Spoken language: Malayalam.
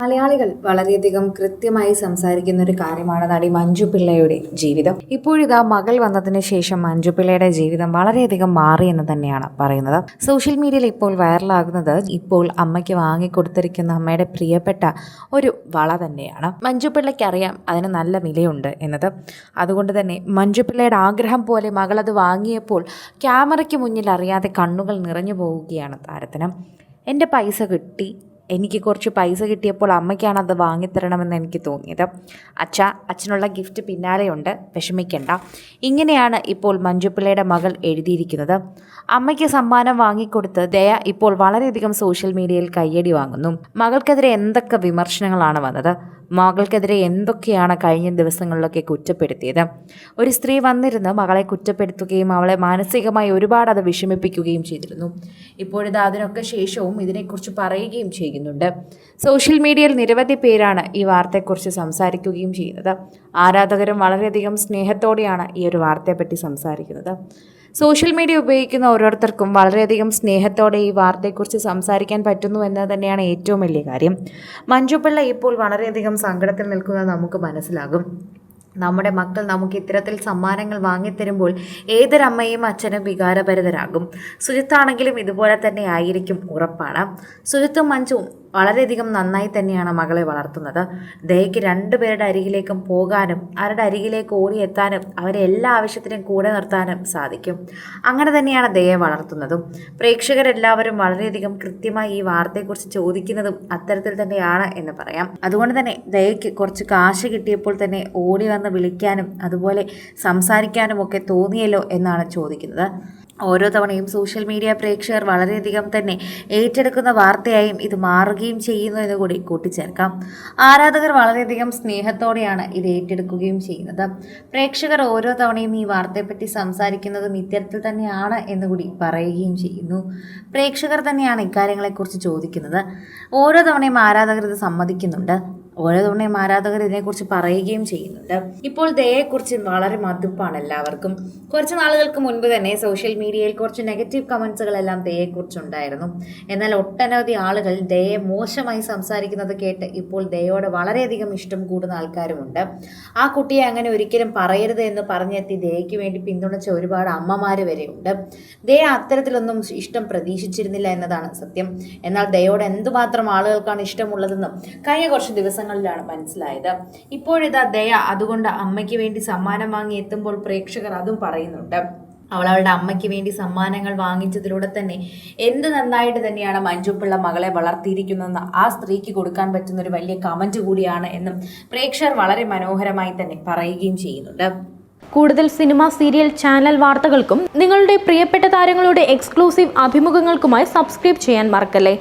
മലയാളികൾ വളരെയധികം കൃത്യമായി സംസാരിക്കുന്ന ഒരു കാര്യമാണ് നടി മഞ്ജു പിള്ളയുടെ ജീവിതം. ഇപ്പോഴിതാ മകൾ വന്നതിന് ശേഷം മഞ്ജു പിള്ളയുടെ ജീവിതം വളരെയധികം മാറി എന്ന് തന്നെയാണ് പറയുന്നത്. സോഷ്യൽ മീഡിയയിൽ ഇപ്പോൾ വൈറലാകുന്നത് ഇപ്പോൾ അമ്മയ്ക്ക് വാങ്ങിക്കൊടുത്തിരിക്കുന്ന അമ്മയുടെ പ്രിയപ്പെട്ട ഒരു വള തന്നെയാണ്. മഞ്ജു പിള്ളയ്ക്ക് അറിയാം അതിന് നല്ല വിലയുണ്ട് എന്നത്. അതുകൊണ്ട് തന്നെ മഞ്ജു പിള്ളയുടെ ആഗ്രഹം പോലെ മകൾ അത് വാങ്ങിയപ്പോൾ ക്യാമറയ്ക്ക് മുന്നിൽ അറിയാതെ കണ്ണുകൾ നിറഞ്ഞു പോവുകയാണ് താരത്തിന്. എൻ്റെ പൈസ കിട്ടി, എനിക്ക് കുറച്ച് പൈസ കിട്ടിയപ്പോൾ അമ്മയ്ക്കാണ് അത് വാങ്ങിത്തരണമെന്ന് എനിക്ക് തോന്നിയത്. അച്ഛനുള്ള ഗിഫ്റ്റ് പിന്നാലെയുണ്ട്, വിഷമിക്കണ്ട. ഇങ്ങനെയാണ് ഇപ്പോൾ മഞ്ജു പിള്ളയുടെ മകൾ എഴുതിയിരിക്കുന്നത്. അമ്മയ്ക്ക് സമ്മാനം വാങ്ങിക്കൊടുത്ത് ദയ ഇപ്പോൾ വളരെയധികം സോഷ്യൽ മീഡിയയിൽ കയ്യടി വാങ്ങുന്നു. മകൾക്കെതിരെ എന്തൊക്കെ വിമർശനങ്ങളാണ് വന്നത്, മകൾക്കെതിരെ എന്തൊക്കെയാണ് കഴിഞ്ഞ ദിവസങ്ങളിലൊക്കെ കുറ്റപ്പെടുത്തിയത്. ഒരു സ്ത്രീ വന്നിരുന്ന് മകളെ കുറ്റപ്പെടുത്തുകയും അവളെ മാനസികമായി ഒരുപാട് അത് വിഷമിപ്പിക്കുകയും ചെയ്തിരുന്നു. ഇപ്പോഴിത് അതിനൊക്കെ ശേഷവും ഇതിനെക്കുറിച്ച് പറയുകയും ചെയ്യുന്നുണ്ട്. സോഷ്യൽ മീഡിയയിൽ നിരവധി പേരാണ് ഈ വാർത്തയെക്കുറിച്ച് സംസാരിക്കുകയും ചെയ്യുന്നത്. ആരാധകരും വളരെയധികം സ്നേഹത്തോടെയാണ് ഈ ഒരു വാർത്തയെപ്പറ്റി സംസാരിക്കുന്നത്. സോഷ്യൽ മീഡിയ ഉപയോഗിക്കുന്ന ഓരോരുത്തർക്കും വളരെയധികം സ്നേഹത്തോടെ ഈ വാർത്തയെക്കുറിച്ച് സംസാരിക്കാൻ പറ്റുന്നു എന്നത് തന്നെയാണ് ഏറ്റവും വലിയ കാര്യം. മഞ്ജു പിള്ള ഇപ്പോൾ വളരെയധികം സങ്കടത്തിൽ നിൽക്കുന്നത് നമുക്ക് മനസ്സിലാകും. നമ്മുടെ മക്കൾ നമുക്ക് ഇത്തരത്തിൽ സമ്മാനങ്ങൾ വാങ്ങിത്തരുമ്പോൾ ഏതൊരമ്മയും അച്ഛനും വികാരഭരിതരാകും. സുജിത്താണെങ്കിലും ഇതുപോലെ തന്നെ ആയിരിക്കും, ഉറപ്പാണ്. സുജിത്തും മഞ്ജുവും വളരെയധികം നന്നായി തന്നെയാണ് മകളെ വളർത്തുന്നത്. ദയയ്ക്ക് രണ്ടുപേരുടെ അരികിലേക്കും പോകാനും അവരുടെ അരികിലേക്ക് ഓടിയെത്താനും അവരെ എല്ലാ ആവശ്യത്തിനും കൂടെ നിർത്താനും സാധിക്കും. അങ്ങനെ തന്നെയാണ് ദയയെ വളർത്തുന്നതും. പ്രേക്ഷകരെല്ലാവരും വളരെയധികം കൃത്യമായി ഈ വാർത്തയെക്കുറിച്ച് ചോദിക്കുന്നതും അത്തരത്തിൽ തന്നെയാണ് എന്ന് പറയാം. അതുകൊണ്ട് തന്നെ ദയയ്ക്ക് കുറച്ച് കാശ് കിട്ടിയപ്പോൾ തന്നെ ഓടി വന്ന് വിളിക്കാനും അതുപോലെ സംസാരിക്കാനും ഒക്കെ തോന്നിയല്ലോ എന്നാണ് ചോദിക്കുന്നത്. ഓരോ തവണയും സോഷ്യൽ മീഡിയ പ്രേക്ഷകർ വളരെയധികം തന്നെ ഏറ്റെടുക്കുന്ന വാർത്തയായും ഇത് മാറുകയും ചെയ്യുന്നു എന്ന് കൂടി കൂട്ടിച്ചേർക്കാം. ആരാധകർ വളരെയധികം സ്നേഹത്തോടെയാണ് ഇത് ഏറ്റെടുക്കുകയും ചെയ്യുന്നത്. പ്രേക്ഷകർ ഓരോ തവണയും ഈ വാർത്തയെപ്പറ്റി സംസാരിക്കുന്നതും ഇത്തരത്തിൽ തന്നെയാണ് എന്നുകൂടി പറയുകയും ചെയ്യുന്നു. പ്രേക്ഷകർ തന്നെയാണ് ഇക്കാര്യങ്ങളെക്കുറിച്ച് ചോദിക്കുന്നത്. ഓരോ തവണയും ആരാധകർ ഇത് സമ്മതിക്കുന്നുണ്ട്. ഓരോ തവണയും ആരാധകർ ഇതിനെക്കുറിച്ച് പറയുകയും ചെയ്യുന്നുണ്ട്. ഇപ്പോൾ ദയയെക്കുറിച്ച് വളരെ മതിപ്പാണ് എല്ലാവർക്കും. കുറച്ച് നാളുകൾക്ക് മുൻപ് തന്നെ സോഷ്യൽ മീഡിയയിൽ കുറച്ച് നെഗറ്റീവ് കമൻസുകളെല്ലാം ദയയെക്കുറിച്ചുണ്ടായിരുന്നു. എന്നാൽ ഒട്ടനവധി ആളുകൾ ദയയെ മോശമായി സംസാരിക്കുന്നത് കേട്ട് ഇപ്പോൾ ദയയോട് വളരെയധികം ഇഷ്ടം കൂടുന്ന ആൾക്കാരുമുണ്ട്. ആ കുട്ടിയെ അങ്ങനെ ഒരിക്കലും പറയരുത് എന്ന് പറഞ്ഞെത്തി ദയയ്ക്ക് വേണ്ടി പിന്തുണച്ച ഒരുപാട് അമ്മമാർ വരെയുണ്ട്. ദയ അത്തരത്തിലൊന്നും ഇഷ്ടം പ്രതീക്ഷിച്ചിരുന്നില്ല എന്നതാണ് സത്യം. എന്നാൽ ദയയോട് എന്തുമാത്രം ആളുകൾക്കാണ് ഇഷ്ടമുള്ളതെന്നും കഴിഞ്ഞ കുറച്ച് ദിവസങ്ങളിലാണ് മനസ്സിലായത്. ഇപ്പോഴിതാ ദയ അതുകൊണ്ട് അമ്മയ്ക്ക് വേണ്ടി സമ്മാനം വാങ്ങി എത്തുമ്പോൾ പ്രേക്ഷകർ അതും പറയുന്നുണ്ട്. അവളുടെ അമ്മയ്ക്ക് വേണ്ടി സമ്മാനങ്ങൾ വാങ്ങിച്ചതിലൂടെ തന്നെ എന്ത് നന്നായിട്ട് തന്നെയാണ് മഞ്ജു പിള്ള മകളെ വളർത്തിയിരിക്കുന്നതെന്ന് ആ സ്ത്രീക്ക് കൊടുക്കാൻ പറ്റുന്ന ഒരു വലിയ കമന്റ് കൂടിയാണ് എന്നും പ്രേക്ഷകർ വളരെ മനോഹരമായി തന്നെ പറയുകയും ചെയ്യുന്നുണ്ട്. കൂടുതൽ സിനിമ, സീരിയൽ, ചാനൽ വാർത്തകൾക്കും നിങ്ങളുടെ പ്രിയപ്പെട്ട താരങ്ങളുടെ എക്സ്ക്ലൂസീവ് അഭിമുഖങ്ങൾക്കുമായി സബ്സ്ക്രൈബ് ചെയ്യാൻ മറക്കല്ലേ.